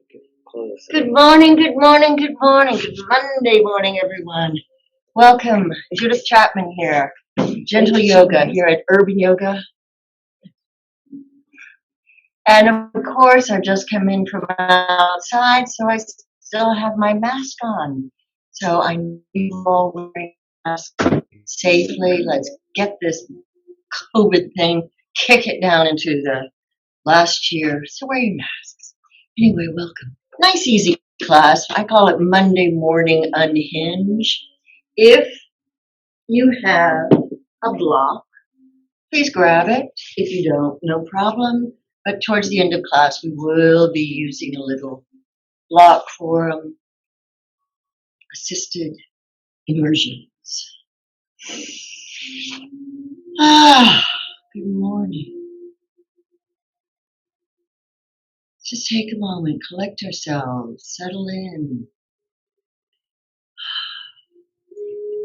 Good morning, good morning, good morning. Good Monday morning, everyone. Welcome. Judith Chapman here. Gentle Yoga here at Urban Yoga. And of course, I've just come in from outside, so I still have my mask on. So I need you all wearing masks safely. Let's get this COVID thing, kick it down into the last year. So wear your masks. Anyway, welcome. Nice, easy class. I call it Monday Morning Unhinged. If you have a block, please grab it. If you don't, no problem. But towards the end of class, we will be using a little block for assisted immersions. Good morning. Just take a moment, collect ourselves, settle in.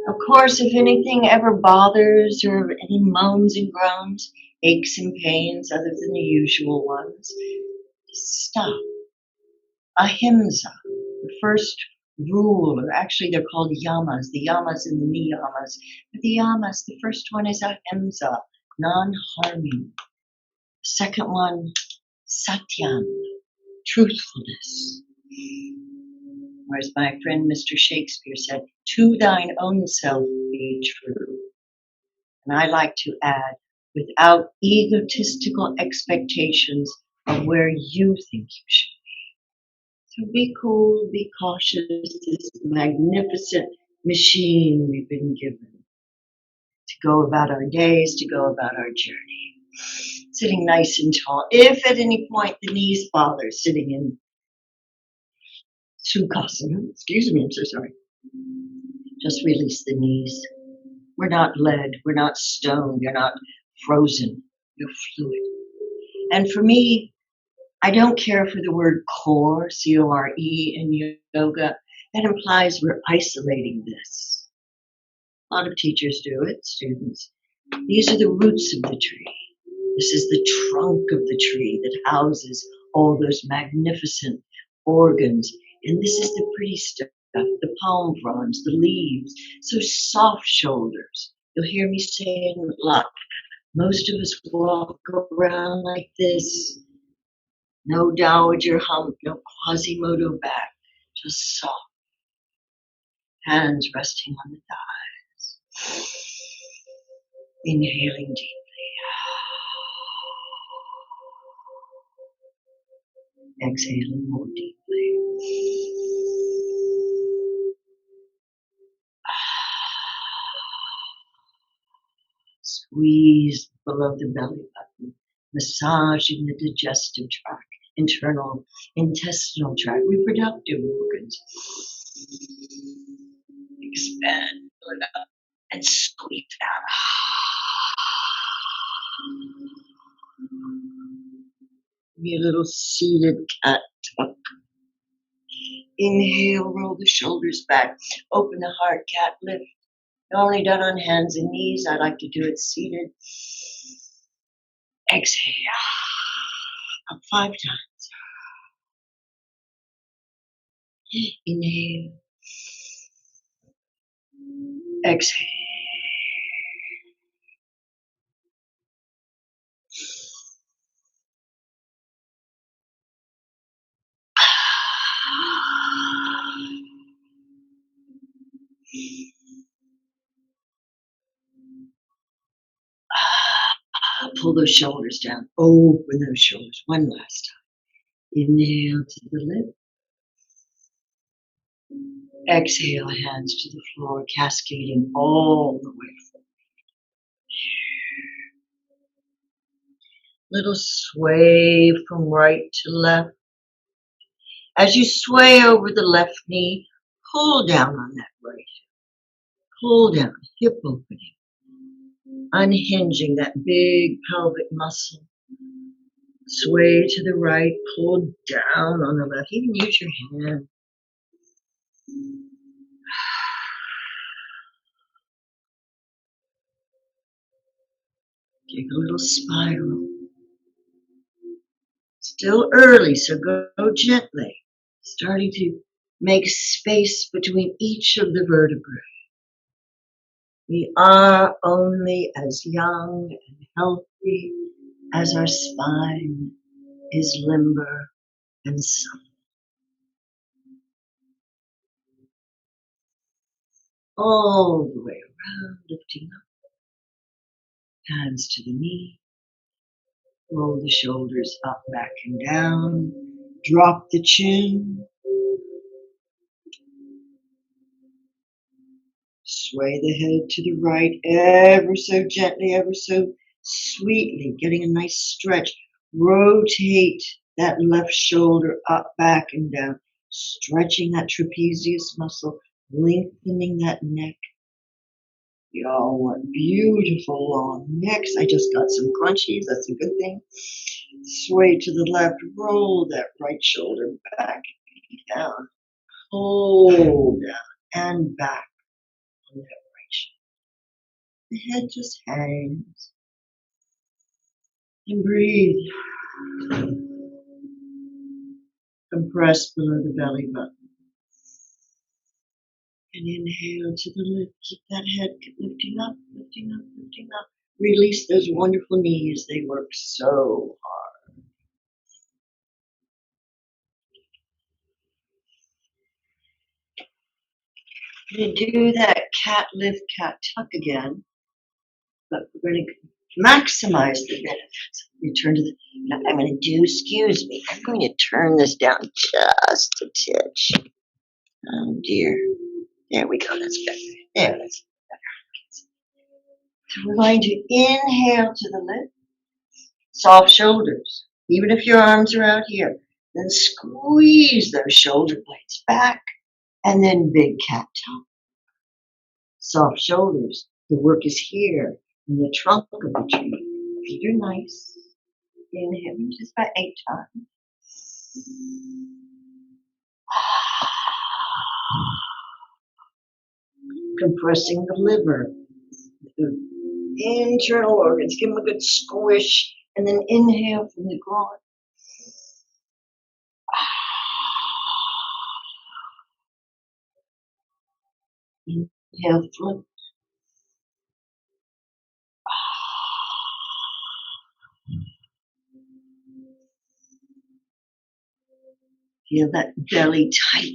Of course, if anything ever bothers or any moans and groans, aches and pains other than the usual ones, just stop. Ahimsa, the first rule, or actually they're called yamas, the yamas and the niyamas. But the yamas, the first one is ahimsa, non-harming. The second one, satyam, truthfulness. Or as my friend Mr. Shakespeare said, to thine own self be true. And I like to add, without egotistical expectations of where you think you should be. So be cool, be cautious, this magnificent machine we've been given to go about our days, to go about our journey. Sitting nice and tall. If at any point the knees bother, sitting in Sukhasana, excuse me, I'm so sorry. Just release the knees. We're not lead, we're not stone, you're not frozen, you're fluid. And for me, I don't care for the word core, C-O-R-E, in yoga. That implies we're isolating this. A lot of teachers do it, students. These are the roots of the tree. This is the trunk of the tree that houses all those magnificent organs. And this is the pretty stuff, the palm fronds, the leaves, so soft shoulders. You'll hear me saying a lot. Most of us walk around like this. No dowager hump, no Quasimodo back, just soft. Hands resting on the thighs. Inhaling deeply. Exhaling more deeply. Squeeze below the belly button, massaging the digestive tract, internal, intestinal tract, reproductive organs. Expand, fill it up, and squeeze it out. Be a little seated cat tuck. Inhale, roll the shoulders back, open the heart, cat lift. Normally done on hands and knees. I like to do it seated. Exhale. Up 5 times. Inhale. Exhale. Pull those shoulders down. Open those shoulders. One last time. Inhale to the lip. Exhale, hands to the floor, cascading all the way forward. Little sway from right to left. As you sway over the left knee, pull down on that right hip. Pull down, hip opening. Unhinging that big pelvic muscle. Sway to the right, pull down on the left. Even use your hand. Take a little spiral. Still early, so go gently. starting to make space between each of the vertebrae. We are only as young and healthy as our spine is limber and supple. All the way around, lifting up, hands to the knee, roll the shoulders up, back and down, drop the chin, sway the head to the right ever so gently, ever so sweetly, getting a nice stretch. Rotate that left shoulder up, back and down, stretching that trapezius muscle, lengthening that neck. Y'all want beautiful long necks. I just got some crunchies. That's a good thing. Sway to the left. Roll that right shoulder back, down. Hold down and back on that right shoulder. The head just hangs. And breathe. Compress below the belly button. And inhale to the lip. Keep that head lifting up, lifting up, lifting up. Release those wonderful knees. They work so hard. You do that cat lift, cat tuck again, but we're going to maximize the benefits. Return to the. I'm going to do. Excuse me. I'm going to turn this down just a titch. Oh dear. There we go. That's better. There, that's better. So we're going to inhale to the lip, soft shoulders. Even if your arms are out here, then squeeze those shoulder blades back, and then big cat tuck. Soft shoulders. The work is here in the trunk of the tree. Feet are nice. Inhale just about 8 times. Compressing the liver, the internal organs. Give them a good squish, and then inhale from the groin. Inhale, flip. Feel that belly tight,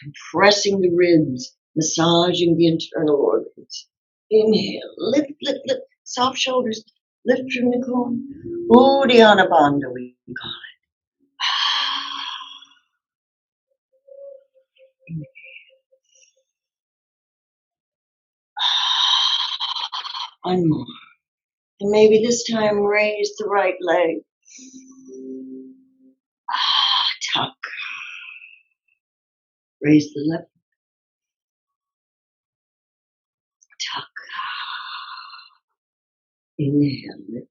compressing the ribs, massaging the internal organs. Inhale, lift, lift, lift. Soft shoulders, lift from the groin. Uddiyana Bandha, we call it. Inhale. One more. And maybe this time raise the right leg. Tuck. Raise the left. Tuck. Inhale, lift.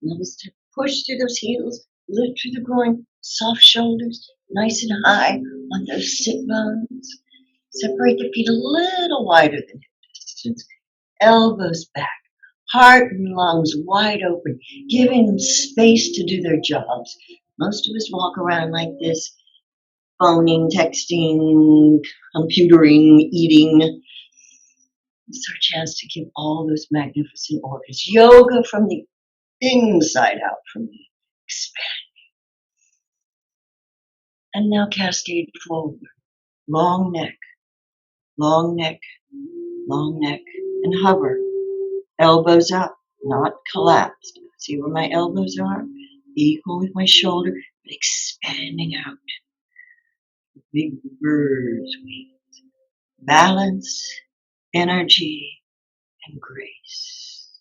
Now this time, push through those heels, lift through the groin, soft shoulders, nice and high on those sit bones. Separate the feet a little wider than hip distance. Elbows back, heart and lungs wide open, giving them space to do their jobs. Most of us walk around like this, phoning, texting, computering, eating. It's our chance to give all those magnificent organs. Yoga from the inside out, from the expand. And now cascade forward. Long neck, long neck, long neck, and hover. Elbows up, not collapsed. See where my elbows are? Equal with my shoulder, but expanding out. Big bird's wings. Balance, energy, and grace.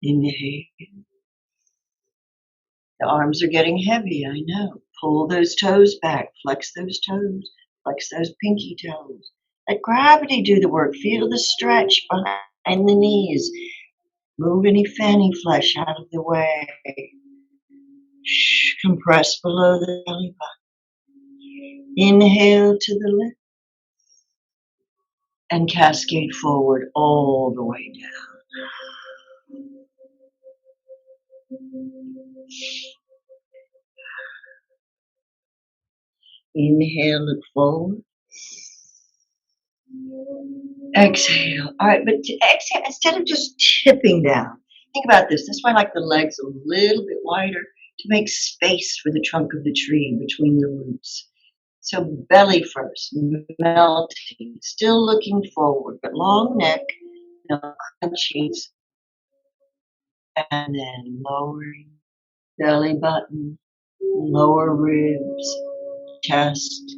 Inhale. The arms are getting heavy, I know. Pull those toes back, flex those toes, flex those pinky toes. Let gravity do the work. Feel the stretch behind the knees. Move any fanny flesh out of the way. Compress below the belly button. Inhale to the lip and cascade forward all the way down. Inhale, look forward. Exhale. All right, but to exhale, instead of just tipping down, think about this. That's why I like the legs a little bit wider to make space for the trunk of the tree between the roots. So belly first, melting, still looking forward, but long neck, no crunchies, and then lowering belly button, lower ribs, chest,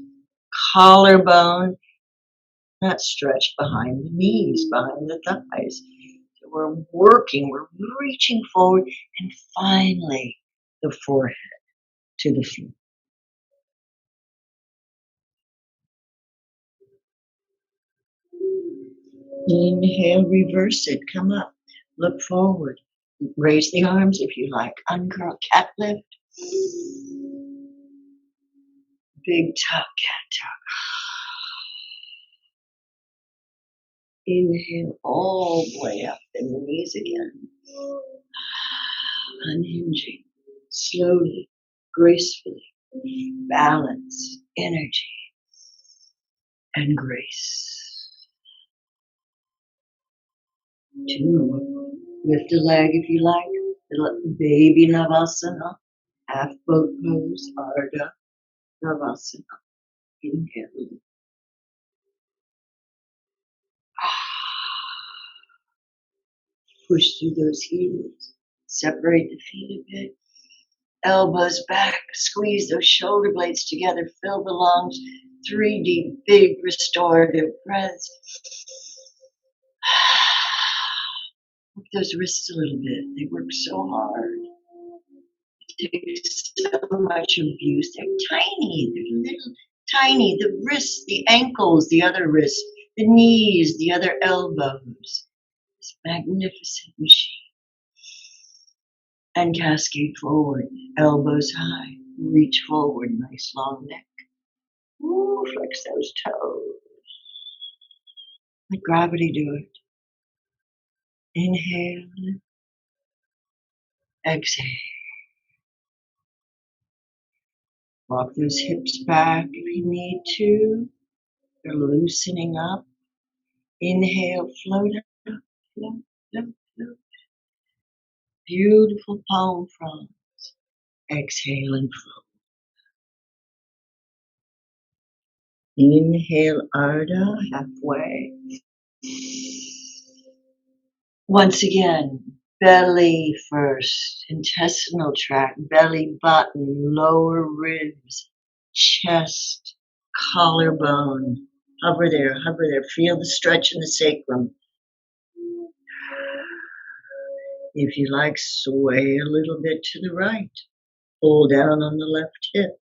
collarbone, not stretched behind the knees, behind the thighs. So we're working, we're reaching forward, and finally the forehead to the floor. Inhale, reverse it, come up, look forward. Raise the arms if you like. Uncurl, cat lift. Big tuck, cat tuck. Inhale all the way up in the knees again. Unhinging, slowly, gracefully. Balance, energy, and grace. 2. Lift a leg if you like. Baby Navasana. Half boat pose, Ardha Navasana. Inhale. Push through those heels. Separate the feet a bit. Elbows back. Squeeze those shoulder blades together. Fill the lungs. 3 deep, big restorative breaths. Work those wrists a little bit. They work so hard. It takes so much abuse. They're tiny. They're little tiny. The wrists, the ankles, the other wrists, the knees, the other elbows. This magnificent machine. And cascade forward. Elbows high. Reach forward. Nice long neck. Ooh, flex those toes. Let gravity do it. Inhale. Exhale. Walk those hips back if you need to. They're loosening up. Inhale, float up, float, float, float. Beautiful palm front. Exhale and float. Inhale, Ardha, halfway. Once again, belly first, intestinal tract, belly button, lower ribs, chest, collarbone. Hover there, hover there. Feel the stretch in the sacrum. If you like, sway a little bit to the right. Pull down on the left hip.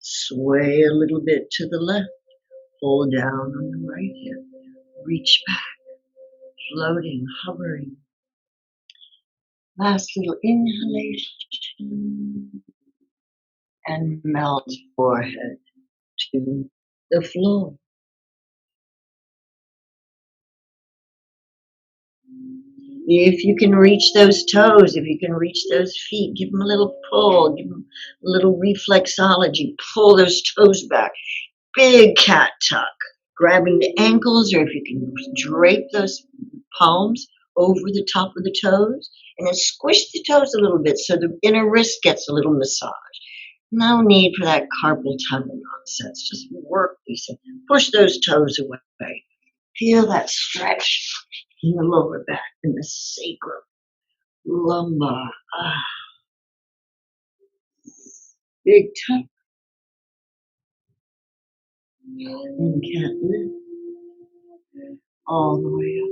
Sway a little bit to the left. Pull down on the right hip. Reach back. Floating, hovering. Last little inhalation. And melt forehead to the floor. If you can reach those toes, if you can reach those feet, give them a little pull, give them a little reflexology. Pull those toes back. Big cat tuck. Grabbing the ankles, or if you can drape those palms over the top of the toes, and then squish the toes a little bit so the inner wrist gets a little massage. No need for that carpal tunnel nonsense. Just work these things. Push those toes away. Feel that stretch in the lower back, in the sacrum, lumbar. Big tuck. And cat lift all the way up.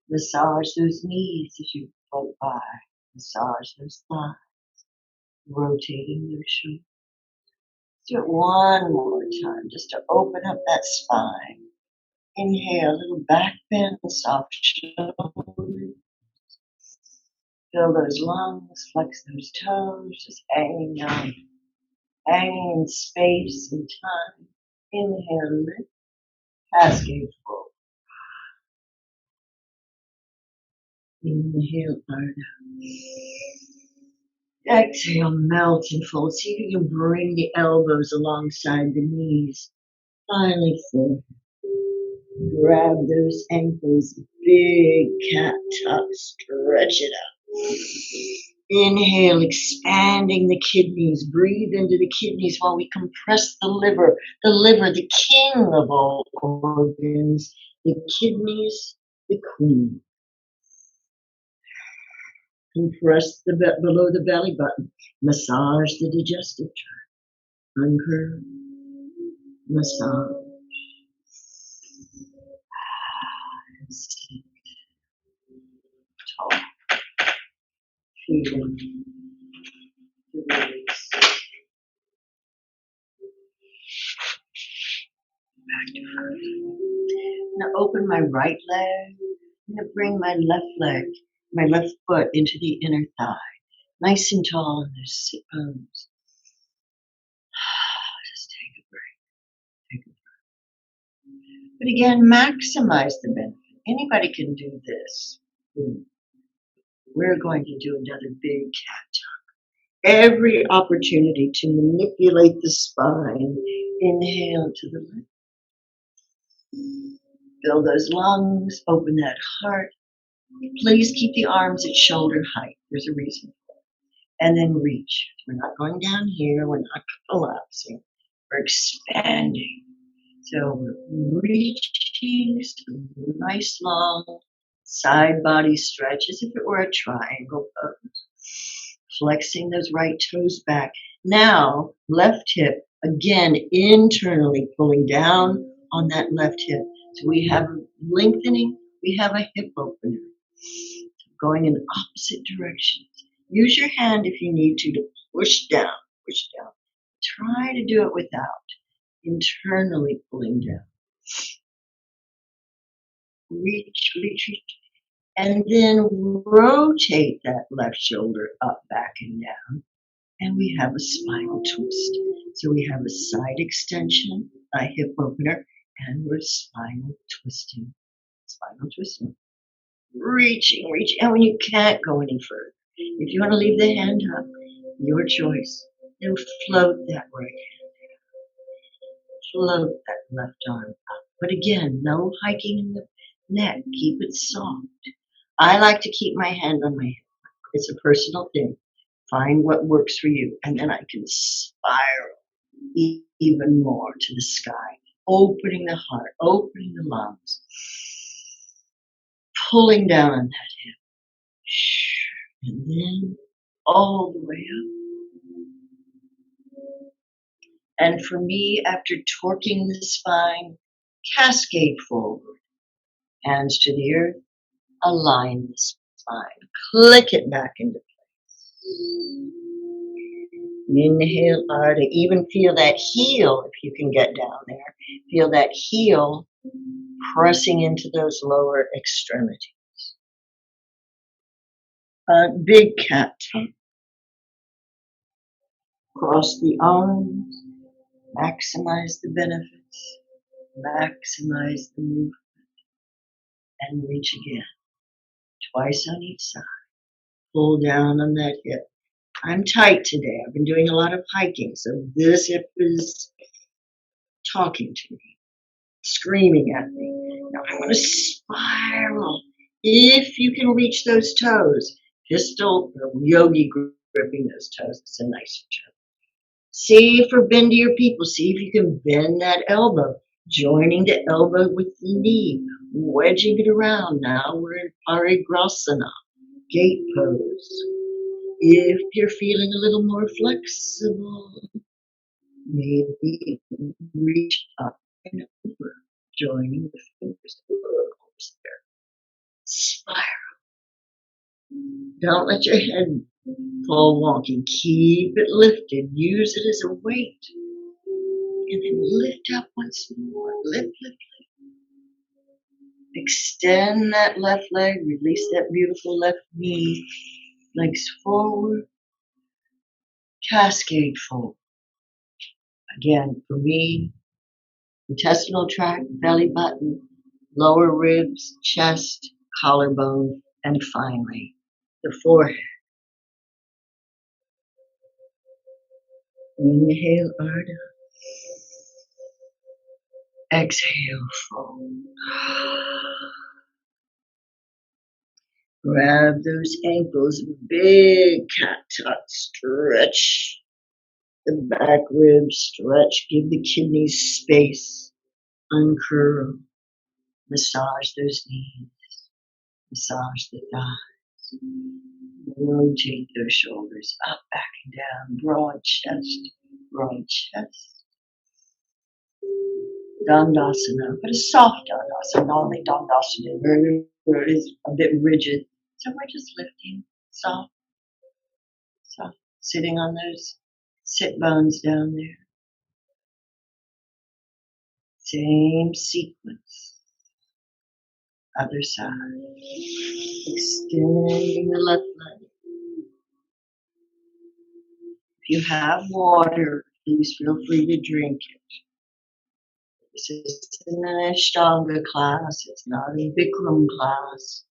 Massage those knees as you float by. Massage those thighs. Rotating those shoulders. Do it one more time just to open up that spine. Inhale, a little back bend, soft shoulders. Fill those lungs, flex those toes, just hanging down, hanging in space and time. Inhale, lift, cascade forward. Inhale, heart out. Exhale, melt and fold. See if you can bring the elbows alongside the knees. Finally, fold. Grab those ankles. Big cat tuck. Stretch it out. Inhale, expanding the kidneys. Breathe into the kidneys while we compress the liver. The liver, the king of all organs. The kidneys, the queen. Compress below the belly button. Massage the digestive tract. Uncurve. Massage. Sit tall. Feeling the release. Back to front. I'm going to open my right leg. I'm going to bring my left leg, my left foot into the inner thigh. Nice and tall in those sit bones. Just take a break. Take a breath. But again, maximize the benefit. Anybody can do this. We're going to do another big cat tuck. Every opportunity to manipulate the spine. Inhale to the left. Fill those lungs. Open that heart. Please keep the arms at shoulder height. There's a reason. And then reach. We're not going down here. We're not collapsing. We're expanding. So we're reaching some nice long side body stretch as if it were a triangle pose. Flexing those right toes back. Now, left hip, again, internally pulling down on that left hip. So we have lengthening, we have a hip opener. Going in opposite directions. Use your hand if you need to push down, push down. Try to do it without internally pulling down. Reach, reach, reach. And then rotate that left shoulder up, back, and down. And we have a spinal twist. So we have a side extension, a hip opener, and we're spinal twisting. Spinal twisting. Reaching, reaching. And when you can't go any further, if you want to leave the hand up, your choice. Then float that right hand down. Float that left arm up. But again, no hiking in the neck. Keep it soft. I like to keep my hand on my hip. It's a personal thing. Find what works for you. And then I can spiral even more to the sky. Opening the heart, opening the lungs. Pulling down on that hip. And then all the way up. And for me, after torquing the spine, cascade forward. Hands to the earth, align the spine. Click it back into place. Inhale, Arda. Even feel that heel if you can get down there. Feel that heel pressing into those lower extremities. Big cat tuck. Cross the arms. Maximize the benefits. Maximize the movement. And reach again. Twice on each side. Pull down on that hip. I'm tight today. I've been doing a lot of hiking, so this hip is talking to me, screaming at me. Now I want to spiral. If you can reach those toes, pistol or yogi gripping those toes, it's a nicer term. See for bendier people, see if you can bend that elbow, joining the elbow with the knee, wedging it around. Now we're in Parigrasana, gate pose. If you're feeling a little more flexible, maybe reach up and over, joining the fingers. There. Spiral. Don't let your head fall wonky. Keep it lifted. Use it as a weight. And then lift up once more. Lift, lift, lift. Extend that left leg. Release that beautiful left knee. Legs forward. Cascade forward. Again, for me, intestinal tract, belly button, lower ribs, chest, collarbone, And finally, the forehead. Inhale, Ardha. Exhale, fold. Grab those ankles, big cat tuck, stretch the back ribs, stretch, give the kidneys space, uncurl, massage those knees, massage the thighs, rotate those shoulders up, back and down, broad chest, Dandasana, but a soft Dandasana. Normally Dandasana is a bit rigid, so we're just lifting, soft, sitting on those sit bones down there. Same sequence. Other side. Extending the left leg. If you have water, please feel free to drink it. This is an Ashtanga class. It's not a Bikram class.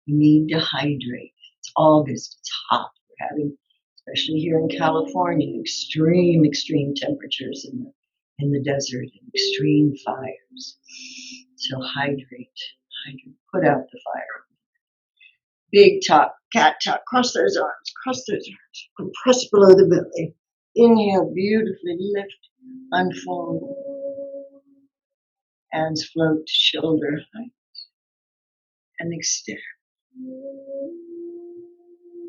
You need to hydrate. It's August. It's hot. We're having, especially here in California, extreme temperatures in the desert and extreme fires. So hydrate. Put out the fire. Big tuck, cat tuck, cross those arms, compress below the belly. Inhale, beautifully lift, unfold. Hands float to shoulder height and extend.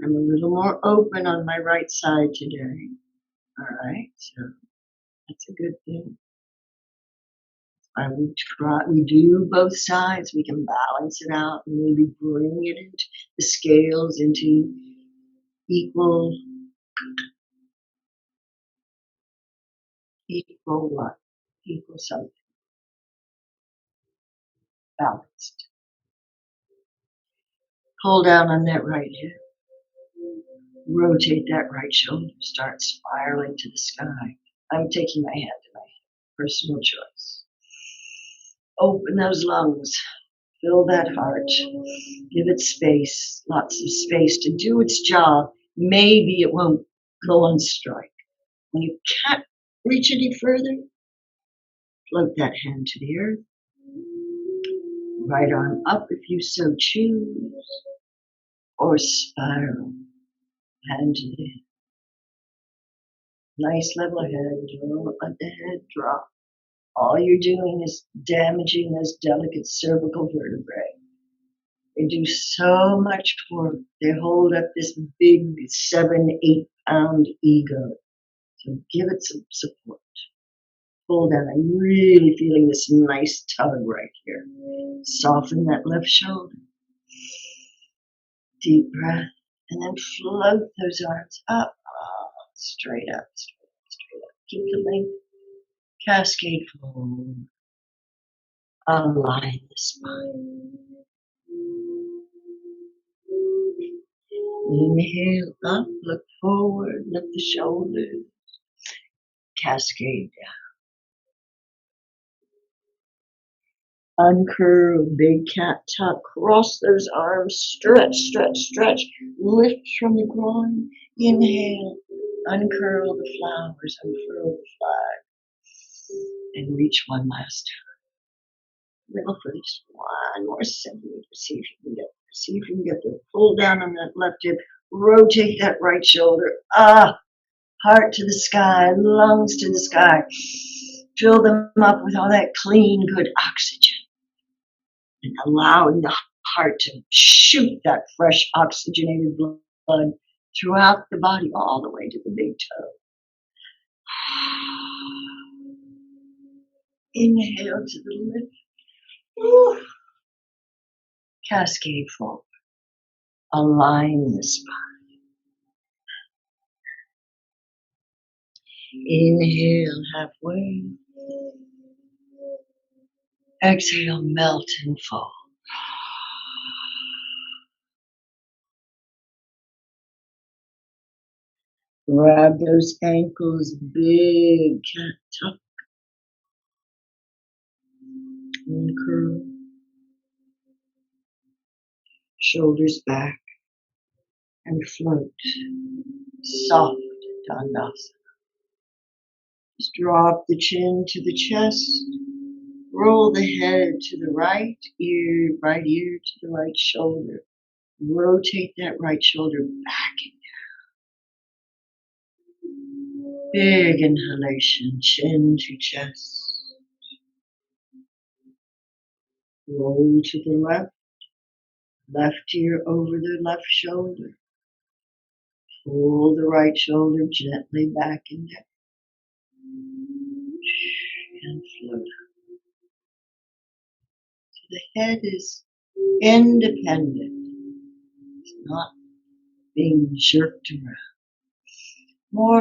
I'm a little more open on my right side today. All right, so that's a good thing. We do both sides. We can balance it out and maybe bring it into the scales into equal what? Equal something. Balanced. Pull down on that right hip. Rotate that right shoulder. Start spiraling to the sky. I'm taking my hand to my hip. Personal choice. Open those lungs. Fill that heart. Give it space. Lots of space to do its job. Maybe it won't go on strike. When you can't reach any further, float that hand to the earth. Right arm up if you so choose. Or spiral. Hand to the head. Nice level head. Don't let the head drop. All you're doing is damaging those delicate cervical vertebrae. They do so much work. They hold up this big 7-8 pound ego. So give it some support. Pull down. I'm really feeling this nice tug right here. Soften that left shoulder. Deep breath. And then float those arms up. Straight up. Keep the length. Cascade forward. Align the spine. Inhale up, look forward, lift the shoulders. Cascade down. Uncurl, big cat tuck. Cross those arms. Stretch. Lift from the groin. Inhale. Uncurl the flowers. Unfurl the flag. And reach one last time. Little for just one more centimeter. See if you can get there. Pull down on that left hip. Rotate that right shoulder. Heart to the sky, lungs to the sky. Fill them up with all that clean, good oxygen. And allowing the heart to shoot that fresh oxygenated blood throughout the body, all the way to the big toe. Inhale to the lip. Cascade forward. Align the spine. Inhale halfway. Exhale, melt and fall. Grab those ankles, big cat tuck. And curl. Shoulders back and float. Soft Dandasana. Just drop the chin to the chest. Roll the head to the right ear to the right shoulder. Rotate that right shoulder back. Big inhalation, chin to chest. Roll to the left ear over the left shoulder. Pull the right shoulder gently back and down. And float. So the head is independent. It's not being jerked around.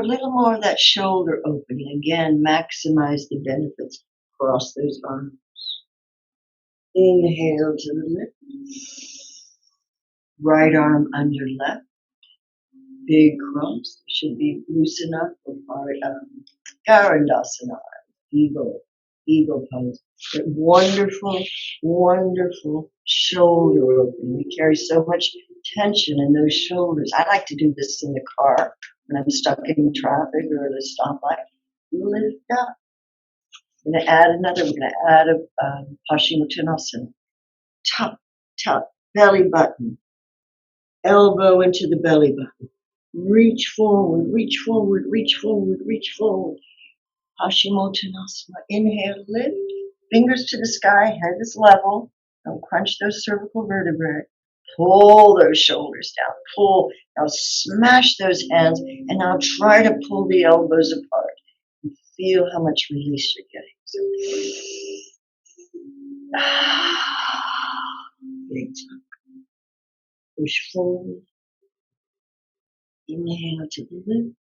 A little more of that shoulder opening. Again, maximize the benefits. Cross those arms. Inhale to the lip. Right arm under left. Big cross. Should be loose enough for Garandasana. Eagle pose. But wonderful, wonderful shoulder opening. We carry so much tension in those shoulders. I like to do this in the car when I'm stuck in traffic or at a stoplight. Lift up. We're going to add a Paschimottanasana. Tuck, belly button. Elbow into the belly button. Reach forward, reach forward, reach forward, reach forward. Paschimottanasana. Inhale, lift. Fingers to the sky, head is level. Don't crunch those cervical vertebrae. Pull those shoulders down. Pull. Now smash those hands. And now try to pull the elbows apart. And feel how much release you're getting. So, big time. Push forward. Inhale to the lip.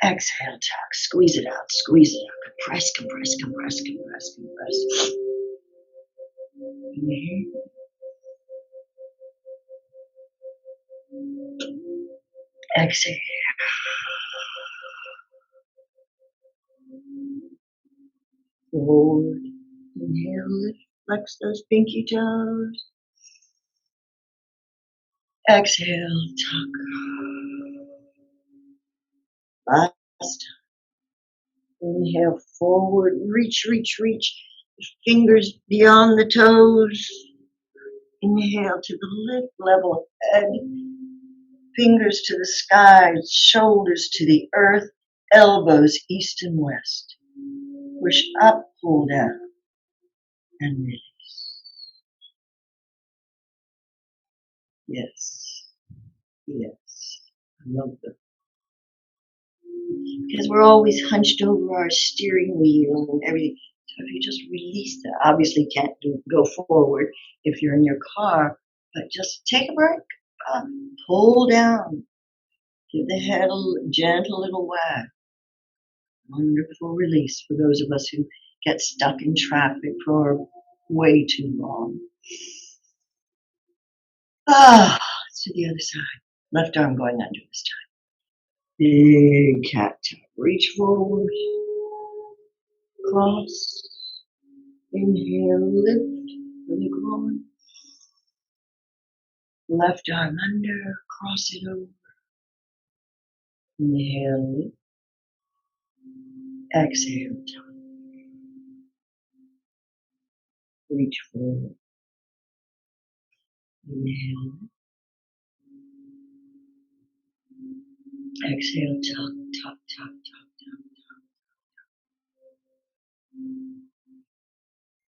Exhale, tuck. Squeeze it out, squeeze it out. Compress, compress, compress, compress, compress. Inhale. Exhale. Forward. Inhale, lift. Flex those pinky toes. Exhale, tuck. Last. Inhale, forward. Reach, reach, reach. Fingers beyond the toes. Inhale to the lip, level head. Fingers to the sky, shoulders to the earth, elbows east and west. Push up, pull down, and release. Yes, yes. I love them. Because we're always hunched over our steering wheel and everything. So if you just release that, obviously can't go forward if you're in your car, but just take a break. Pull down. Give the head a gentle little wag. Wonderful release for those of us who get stuck in traffic for way too long. Let's do the other side. Left arm going under this time. Big cat tap. Reach forward. Cross. Inhale, lift from the groin. Left arm under. Cross it over. Inhale, lift. Exhale, tuck. Reach forward. Inhale. Exhale, tuck, tuck, tuck, tuck, tuck, tuck.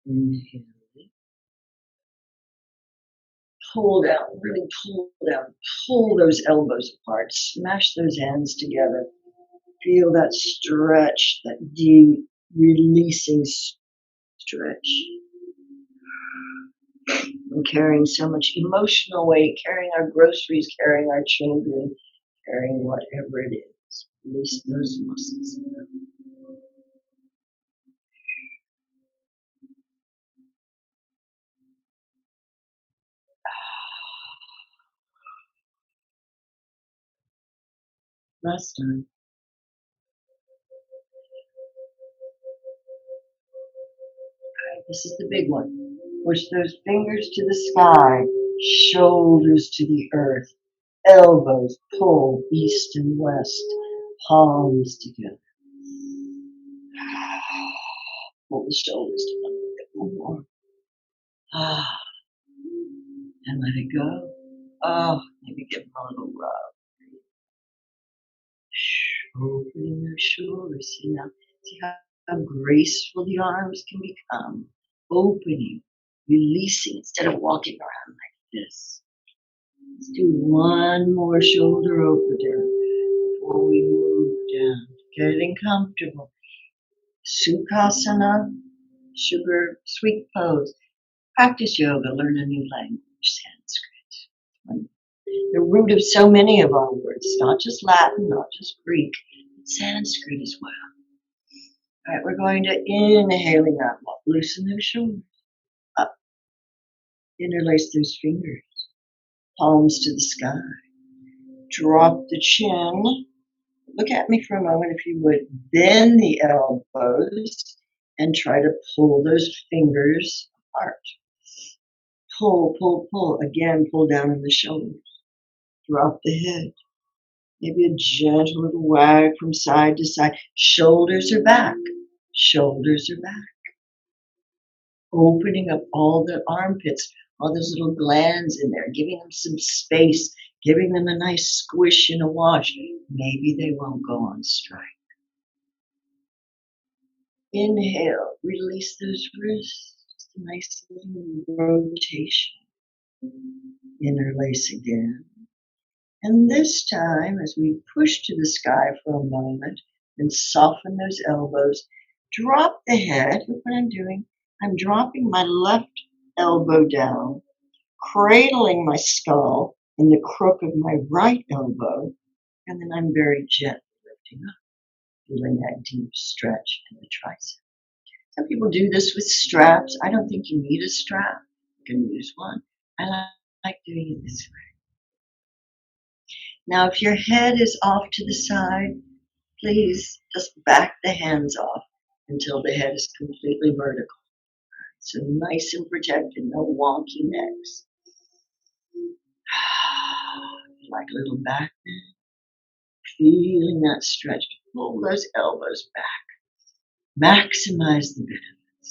Inhale. Pull down, really pull down. Pull those elbows apart. Smash those hands together. Feel that stretch, that deep, releasing stretch. I'm carrying so much emotional weight, carrying our groceries, carrying our children, carrying whatever it is. Release those muscles. Last time. All right, this is the big one. Push those fingers to the sky, shoulders to the earth, elbows pull east and west, palms together. Pull the shoulders together a bit more. And let it go. Maybe give them a little rub. Opening those shoulders. See how graceful the arms can become. Opening, releasing instead of walking around like this. Let's do one more shoulder opener before we move down. Getting comfortable. Sukhasana, sugar sweet pose. Practice yoga, learn a new language, Sanskrit. The root of so many of our words, not just Latin, not just Greek, but Sanskrit as well. All right, we're going to inhaling up, loosen those shoulders, up, interlace those fingers, palms to the sky, drop the chin. Look at me for a moment if you would. Bend the elbows and try to pull those fingers apart. Pull, pull, pull. Again, pull down on the shoulders. Drop the head. Maybe a gentle little wag from side to side. Shoulders are back. Shoulders are back. Opening up all the armpits, all those little glands in there, giving them some space, giving them a nice squish and a wash. Maybe they won't go on strike. Inhale, release those wrists. Just a nice little rotation. Interlace again. And this time, as we push to the sky for a moment and soften those elbows, drop the head. Look what I'm doing. I'm dropping my left elbow down, cradling my skull in the crook of my right elbow, and then I'm very gently lifting up, feeling that deep stretch in the tricep. Some people do this with straps. I don't think you need a strap. You can use one. I like doing it this way. Now, if your head is off to the side, please just back the hands off until the head is completely vertical. So nice and protected, no wonky necks. Like a little back bend. Feeling that stretch. Pull those elbows back. Maximize the benefits.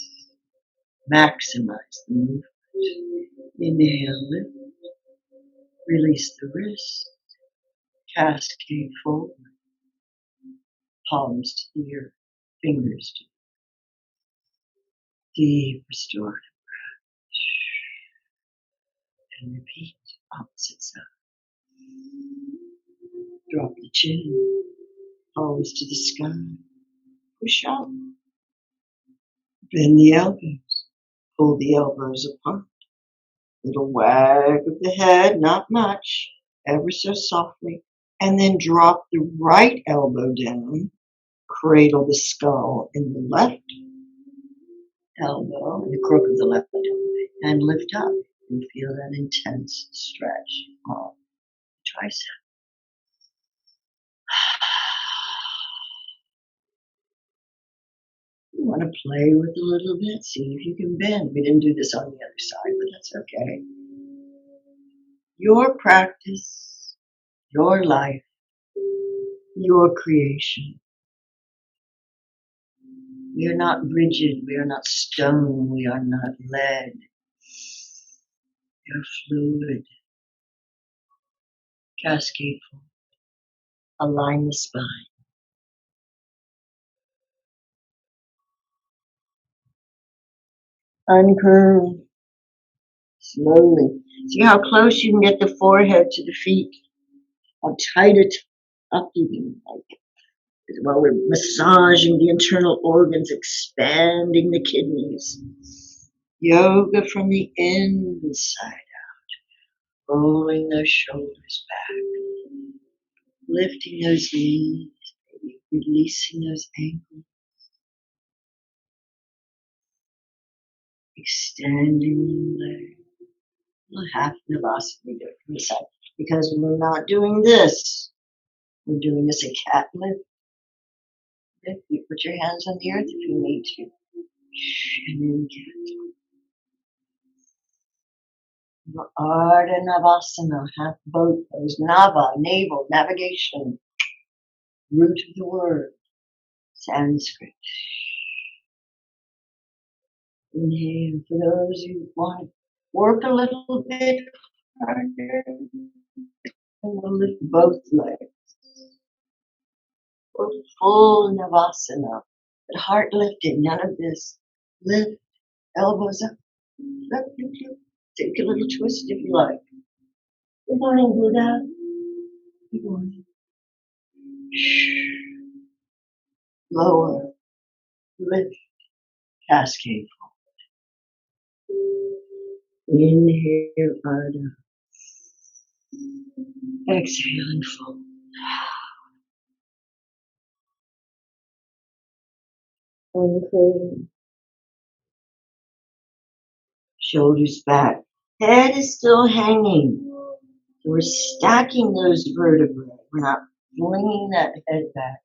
Maximize the movement. Inhale, lift. Release the wrist. Cascade forward. Palms to the earth. Fingers to deep restorative breath. And repeat opposite side. Drop the chin. Palms to the sky. Push up. Bend the elbows. Pull the elbows apart. Little wag of the head, not much, ever so softly. And then drop the right elbow down. Cradle the skull in the left elbow, in the crook of the left elbow, and lift up and feel that intense stretch of the tricep. You want to play with a little bit, see if you can bend. We didn't do this on the other side, but that's okay. Your practice, your life, your creation. We are not rigid, we are not stone, we are not lead. We are fluid. Cascade forward. Align the spine. Uncurve slowly. See how close you can get the forehead to the feet. How tight it up you can make it. While we're massaging the internal organs, expanding the kidneys. Yoga from the inside out. Rolling those shoulders back. Lifting those knees. Releasing those ankles. Extending the leg. A half Navasana from the side. Because we're not doing this. We're doing this a cat lift. You put your hands on the earth if you need to. And then cat. Ardha Navasana, half boat pose, Nava, navel, navigation, root of the word, Sanskrit. Inhale for those who want to work a little bit harder. We'll lift both legs. Go full Navasana, but heart lifted, none of this. Lift, elbows up, lift, lift, lift. Take a little twist if you like. Good morning, Buddha. Good morning. Lower, lift, cascade. Inhale, Ardha. Exhale and fold. Uncurling. Shoulders back. Head is still hanging. So we're stacking those vertebrae. We're not flinging that head back.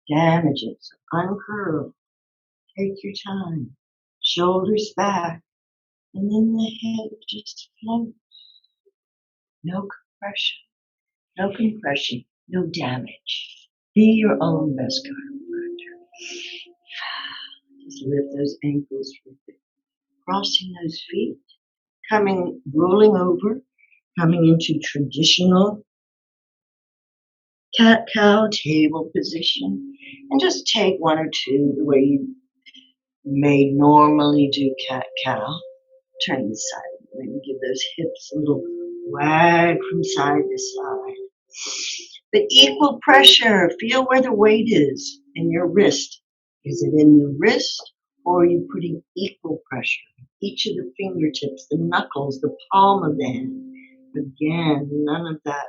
Damage it. So uncurl. Take your time. Shoulders back. And then the head just floats. No compression. No compression. No damage. Be your own best chiropractor. Just lift those ankles with it. Crossing those feet. Rolling over. Coming into traditional cat-cow table position. And just take one or two the way you may normally do cat-cow. Turn the side. Maybe give those hips a little wag from side to side. But equal pressure. Feel where the weight is in your wrist. Is it in the wrist or are you putting equal pressure? Each of the fingertips, the knuckles, the palm of the hand. Again, none of that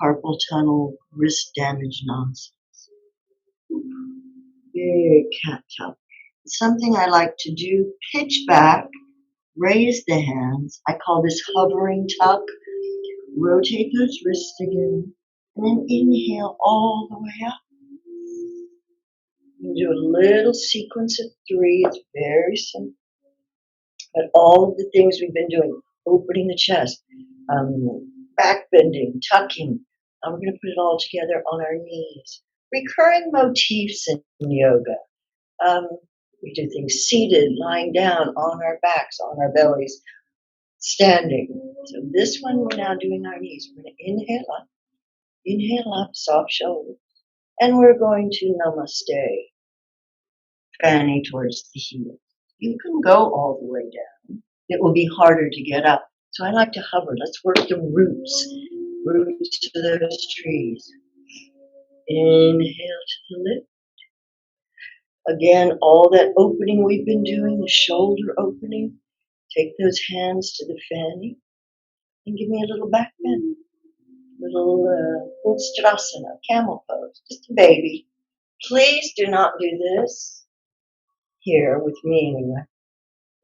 carpal tunnel wrist damage nonsense. Big cat cow. Something I like to do, pitch back, raise the hands. I call this hovering tuck. Rotate those wrists again. And then inhale all the way up. You do a little sequence of 3. It's very simple. But all of the things we've been doing, opening the chest, back bending, tucking, we're going to put it all together on our knees. Recurring motifs in yoga. We do things seated, lying down, on our backs, on our bellies, standing. So this one, we're now doing our knees. We're going to inhale up, soft shoulders. And we're going to namaste, fanny towards the heel. You can go all the way down. It will be harder to get up. So I like to hover. Let's work the roots to those trees. Inhale to the lip. Again, all that opening we've been doing, the shoulder opening. Take those hands to the fanny and give me a little back bend. Little Utstrasana, camel pose, just a baby. Please do not do this here with me anyway.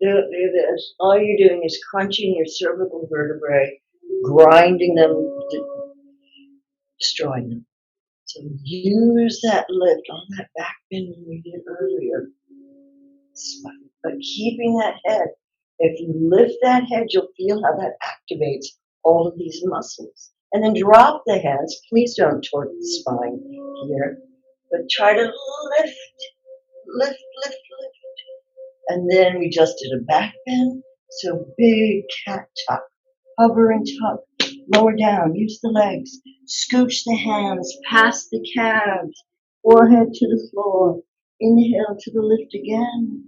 Do this. All you're doing is crunching your cervical vertebrae, grinding them, destroying them. So use that lift on that back bend we did earlier. But keeping that head. If you lift that head, you'll feel how that activates all of these muscles. And then drop the hands. Please don't torque the spine here. But try to lift. And then we just did a back bend. So big cat tuck. Hover and tuck. Lower down. Use the legs. Scooch the hands past the calves. Forehead to the floor. Inhale to the lift again.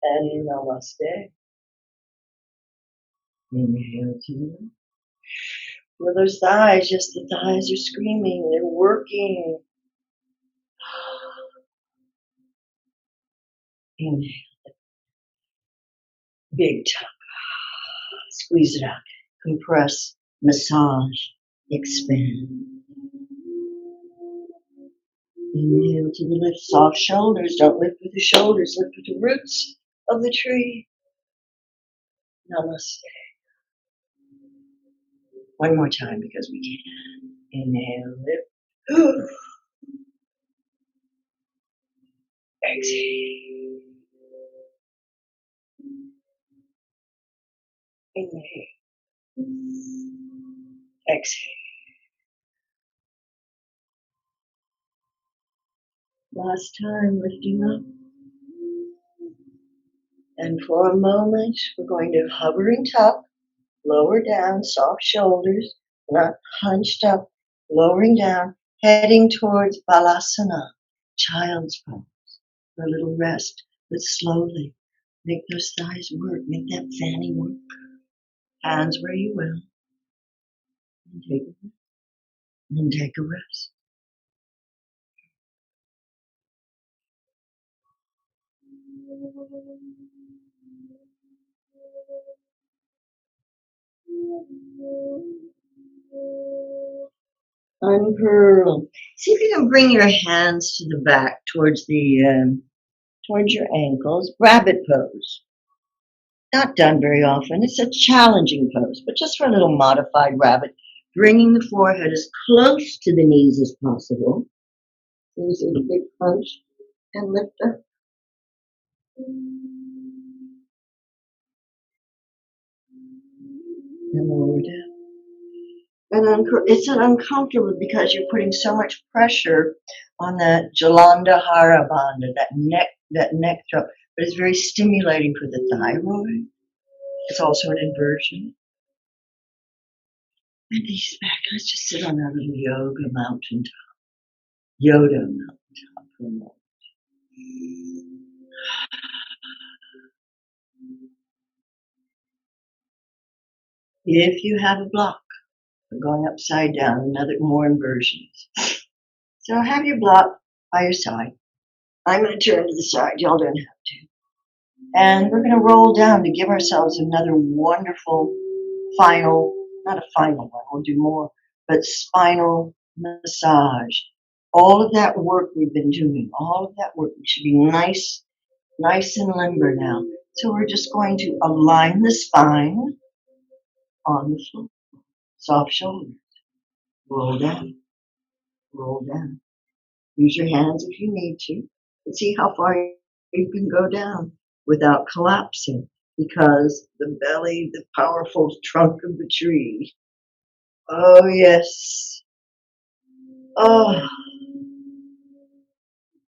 And namaste. Inhale to the lift. Feel those thighs, just the thighs are screaming. They're working. Inhale. Big tuck. Squeeze it out. Compress. Massage. Expand. Inhale to the lift. Soft shoulders. Don't lift with the shoulders. Lift with the roots of the tree. Namaste. One more time because we can. Inhale. Lift. Exhale. Inhale. Exhale. Last time, lifting up. And for a moment, we're going to hover and tuck, lower down, soft shoulders, not hunched up, lowering down, heading towards Balasana, child's pose, for a little rest, but slowly. Make those thighs work, make that fanny work. Hands where you will. And take a breath. And take a rest. Uncurl. See if you can bring your hands to the back towards towards your ankles. Rabbit pose. Not done very often. It's a challenging pose, but just for a little modified rabbit, bringing the forehead as close to the knees as possible. Using a big punch and lift up. And lower down. And it's uncomfortable because you're putting so much pressure on that Jalandhara bandha, that neck throat. But it's very stimulating for the thyroid. It's also an inversion. And knees back. Let's just sit on our little yoga mountaintop. Yoda mountaintop for a moment. If you have a block, going upside down, more inversions. So have your block by your side. I'm going to turn to the side. Y'all don't have to. And we're going to roll down to give ourselves another wonderful final, not a final one, we'll do more, but spinal massage. All of that work we've been doing, all of that work, we should be nice and limber now. So we're just going to align the spine on the floor. Soft shoulders. Roll down. Roll down. Use your hands if you need to. But see how far you can go down without collapsing, because the belly, the powerful trunk of the tree. Oh, yes. Oh.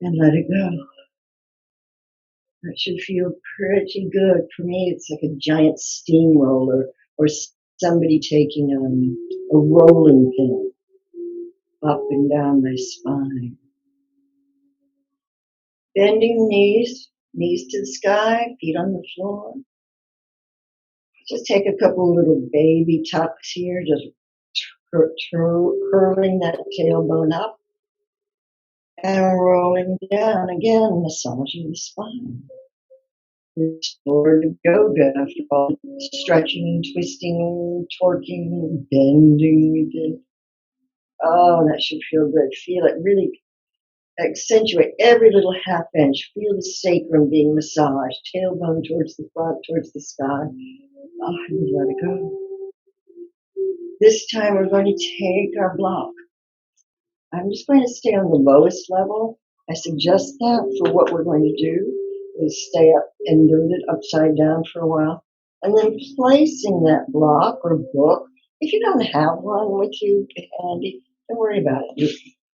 And let it go. That should feel pretty good. For me, it's like a giant steamroller or somebody taking a rolling pin up and down my spine. Bending knees to the sky, feet on the floor. Just take a couple little baby tucks here, just curling that tailbone up and rolling down again, massaging the spine. Restored yoga after all the stretching, twisting, torquing, bending we did. Oh, that should feel good. Feel it really accentuate every little half inch. Feel the sacrum being massaged, tailbone towards the front, towards the sky. Oh, and let it go. This time we're going to take our block. I'm just going to stay on the lowest level. I suggest that for what we're going to do is stay up inverted upside down for a while, and then placing that block or book. If you don't have one with you handy, don't worry about it. You're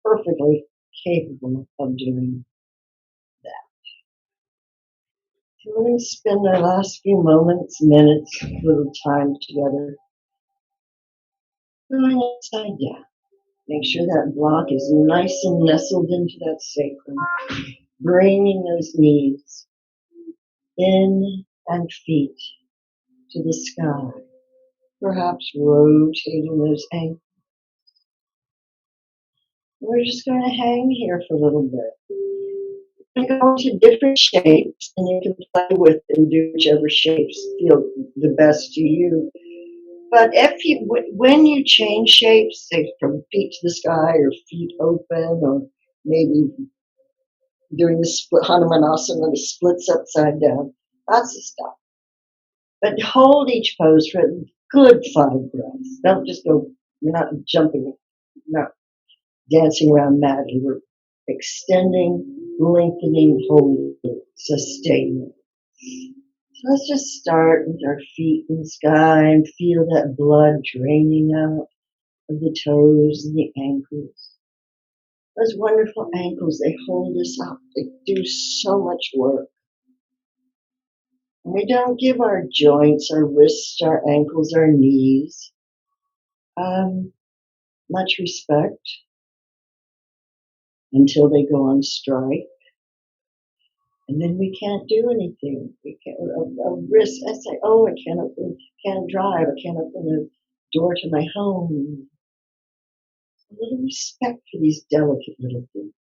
perfectly capable of doing that. So we're going to spend our last few moments, minutes, little time together going upside down. Make sure that block is nice and nestled into that sacrum. Bringing those knees in and feet to the sky. Perhaps rotating those ankles. We're just going to hang here for a little bit. We're going to go into different shapes, and you can play with and do whichever shapes feel the best to you. But when you change shapes, say from feet to the sky or feet open, or maybe doing the split Hanumanasana, the splits upside down, lots of stuff. But hold each pose for a good 5 breaths. Don't just go, you're not jumping, not dancing around madly. We're extending, lengthening, holding, sustaining. So let's just start with our feet in the sky and feel that blood draining out of the toes and the ankles. Those wonderful ankles, they hold us up. They do so much work. And we don't give our joints, our wrists, our ankles, our knees much respect until they go on strike. And then we can't do anything. We can't, a wrist, I say, oh, I can't drive, I can't open the door to my home. A little respect for these delicate little things.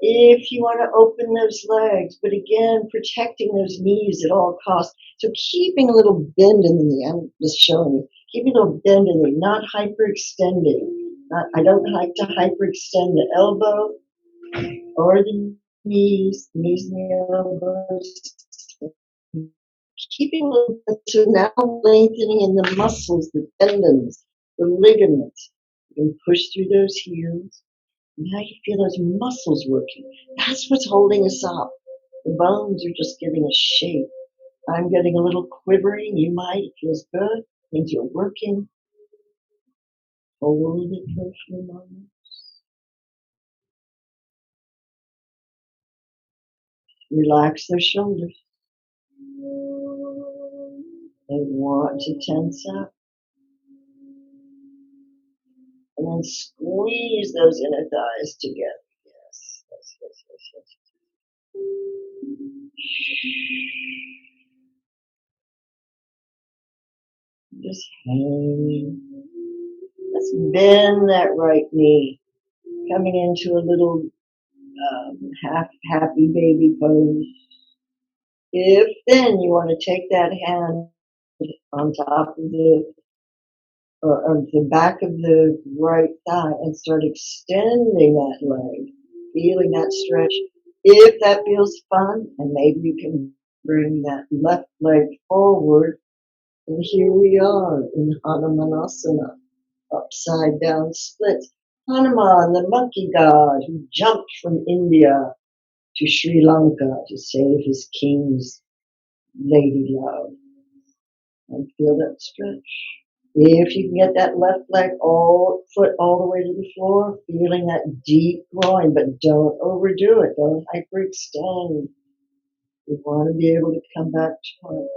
If you want to open those legs, but again, protecting those knees at all costs. So keeping a little bend in the knee, I'm just showing you, keeping a little bend in the knee, not hyperextending. I don't like to hyperextend the elbow or the knees and the elbows. Keeping a little bit, so now lengthening in the muscles, the tendons, the ligaments. You can push through those heels. Now you feel those muscles working. That's what's holding us up. The bones are just giving us shape. I'm getting a little quivering. You might. It feels good. Things are working. Hold it for a few moments. Relax their shoulders. They want to tense up. And then squeeze those inner thighs together. Yes, yes, yes, yes, yes. Just hanging. Let's bend that right knee, coming into a little half happy baby pose. If then you want to take that hand on top of the back of the right thigh and start extending that leg, feeling that stretch. If that feels fun, and maybe you can bring that left leg forward, and here we are in Hanumanasana, upside down splits. Hanuman, the monkey god who jumped from India to Sri Lanka to save his king's lady love. And feel that stretch. If you can get that left leg foot all the way to the floor, feeling that deep groin, but don't overdo it. Don't hyperextend. You want to be able to come back to it.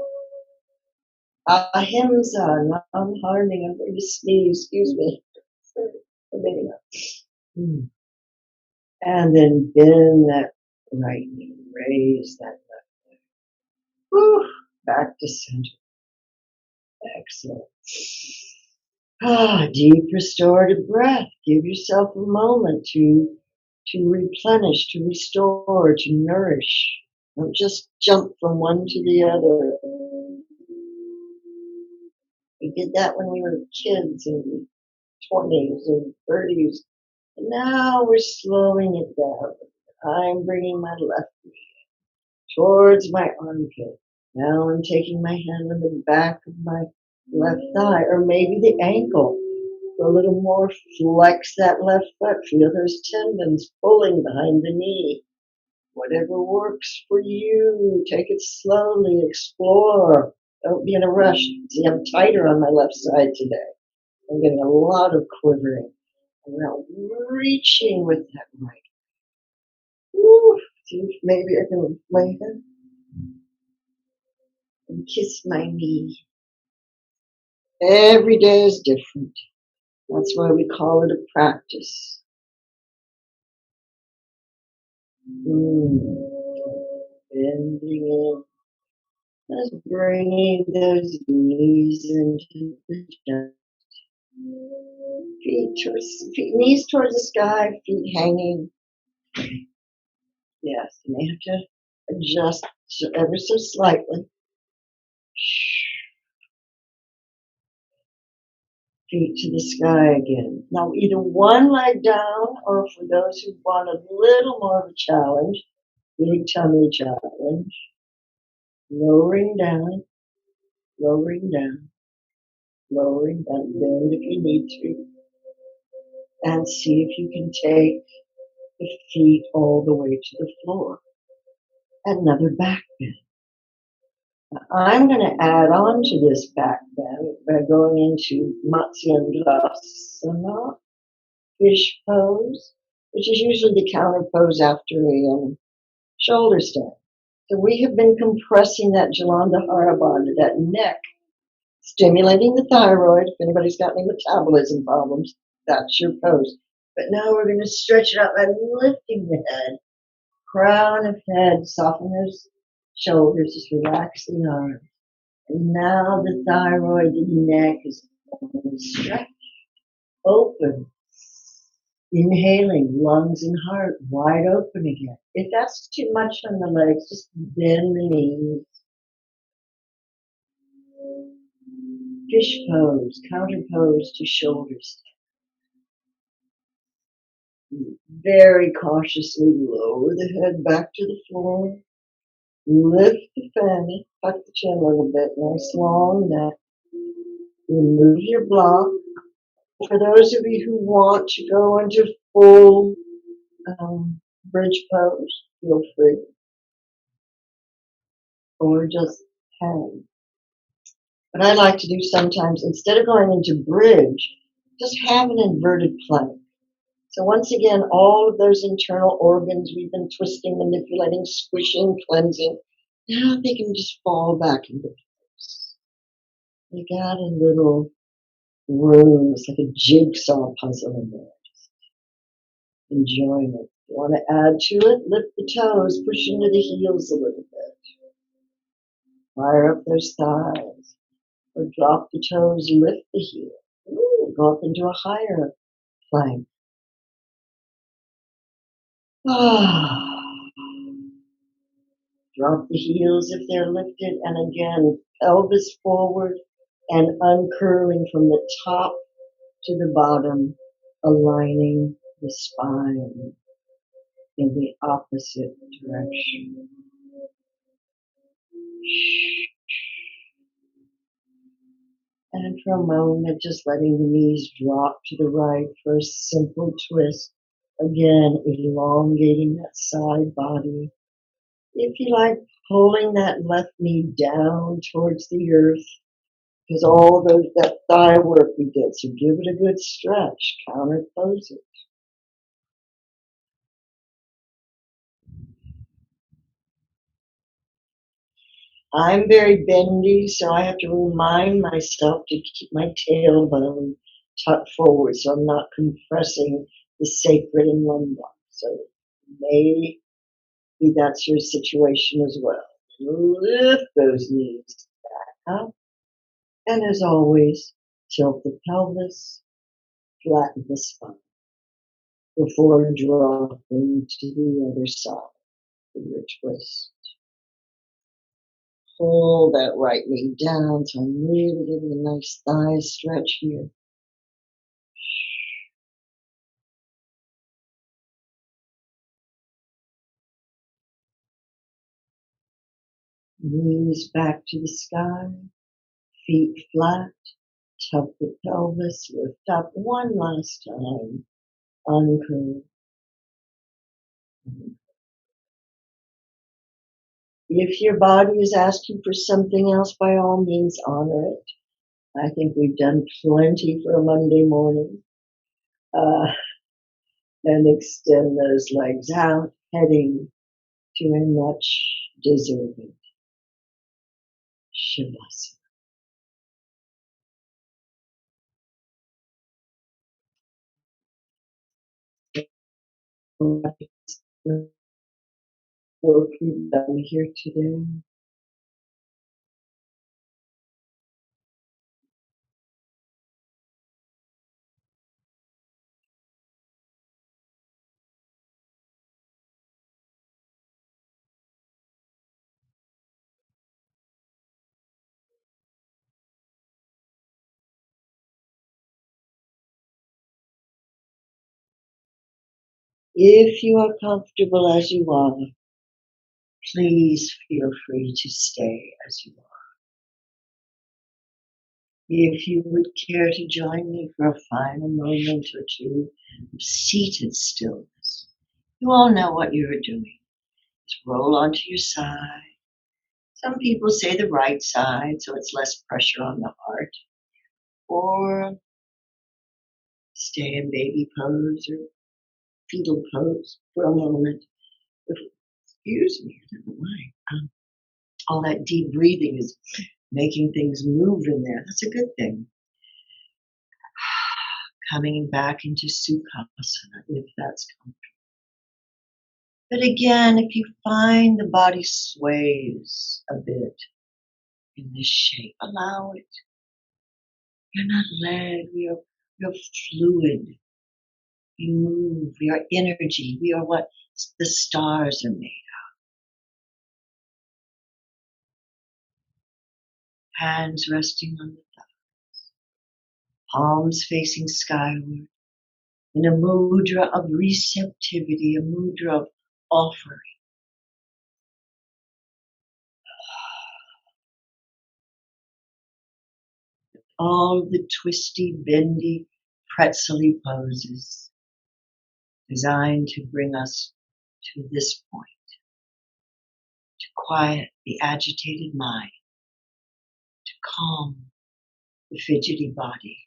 Ahimsa, non-harming. I'm going to sneeze. Excuse me. And then bend that right knee. Raise that left leg. Whew, back to center. Excellent. Deep restorative breath. Give yourself a moment to replenish, to restore, to nourish. Don't just jump from one to the other. We did that when we were kids in 20s and 30s. And now we're slowing it down. I'm bringing my left knee towards my armpit. Now I'm taking my hand on the back of my left thigh, or maybe the ankle. A little more, flex that left foot. Feel those tendons pulling behind the knee. Whatever works for you. Take it slowly. Explore. Don't be in a rush. See, I'm tighter on my left side today. I'm getting a lot of quivering. I'm now reaching with that right. Woo. See if maybe I can lift my head and kiss my knee. Every day is different. That's why we call it a practice. Bending in. Just bringing those knees into the chest. Knees towards the sky, feet hanging. Yes, you may have to adjust ever so slightly. Feet to the sky again. Now either one leg down, or for those who want a little more of a challenge, big tummy challenge. Lowering down, lowering down, lowering down. Bend if you need to. And see if you can take the feet all the way to the floor. another back bend. I'm going to add on to this back bend by going into Matsyasana, fish pose, which is usually the counter pose after a shoulder stand. So we have been compressing that Jalandhara bandha, that neck, stimulating the thyroid. If anybody's got any metabolism problems, that's your pose. But now we're going to stretch it out by lifting the head, crown of head, soften those shoulders, just relax the arms. And now the thyroid, the neck is stretched, open. Inhaling, lungs and heart wide open again. If that's too much on the legs, just bend the knees. Fish pose, counter pose to shoulders. Very cautiously lower the head back to the floor. Lift the fanny, tuck the chin a little bit, nice long neck. Remove your block. For those of you who want to go into full bridge pose, feel free. Or just hang. What I like to do sometimes, instead of going into bridge, just have an inverted plank. So once again, all of those internal organs we've been twisting, manipulating, squishing, cleansing, now they can just fall back into place. They got a little room, it's like a jigsaw puzzle in there. Just enjoying it. If you want to add to it, lift the toes, push into the heels a little bit. Fire up those thighs. Or drop the toes, lift the heel. Ooh, go up into a higher plank. Drop the heels if they're lifted, and again, pelvis forward and uncurling from the top to the bottom, aligning the spine in the opposite direction. And for a moment, just letting the knees drop to the right for a simple twist. Again, elongating that side body. If you like, pulling that left knee down towards the earth, because all that thigh work we did. So give it a good stretch, counter pose it. I'm very bendy, so I have to remind myself to keep my tailbone tucked forward so I'm not compressing the sacrum and lumbar. So maybe that's your situation as well. Lift those knees back up. And as always, tilt the pelvis, flatten the spine before dropping to the other side of your twist. Pull that right knee down, so I'm really giving a nice thigh stretch here. Knees back to the sky, feet flat, tuck the pelvis, lift up one last time, uncurl. If your body is asking for something else, by all means honor it. I think we've done plenty for a Monday morning. And extend those legs out, heading to a much deserved Shavasana. Work we've done here today. If you are comfortable as you are, please feel free to stay as you are. If you would care to join me for a final moment or two of seated stillness, you all know what you are doing. Just roll onto your side. Some people say the right side, so it's less pressure on the heart. Or stay in baby pose or fetal pose for a moment. Excuse me, I don't know why. All that deep breathing is making things move in there. That's a good thing. Coming back into Sukhasana if that's comfortable. But again, if you find the body sways a bit in this shape, allow it. You're not led, you're fluid. We move, we are energy, we are what the stars are made of. Hands resting on the thighs, palms facing skyward, in a mudra of receptivity, a mudra of offering. All the twisty, bendy, pretzel-y poses designed to bring us to this point, to quiet the agitated mind, to calm the fidgety body,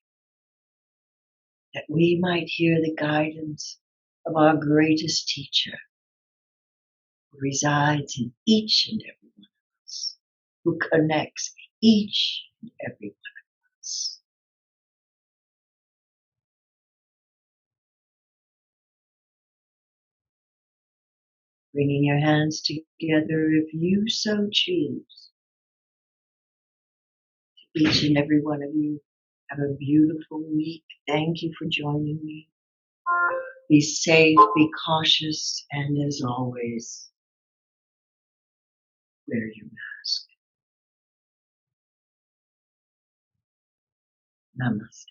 that we might hear the guidance of our greatest teacher, who resides in each and every one of us, who connects each and every one of us. Bringing your hands together if you so choose. Each and every one of you, have a beautiful week. Thank you for joining me. Be safe, be cautious, and as always, wear your mask. Namaste.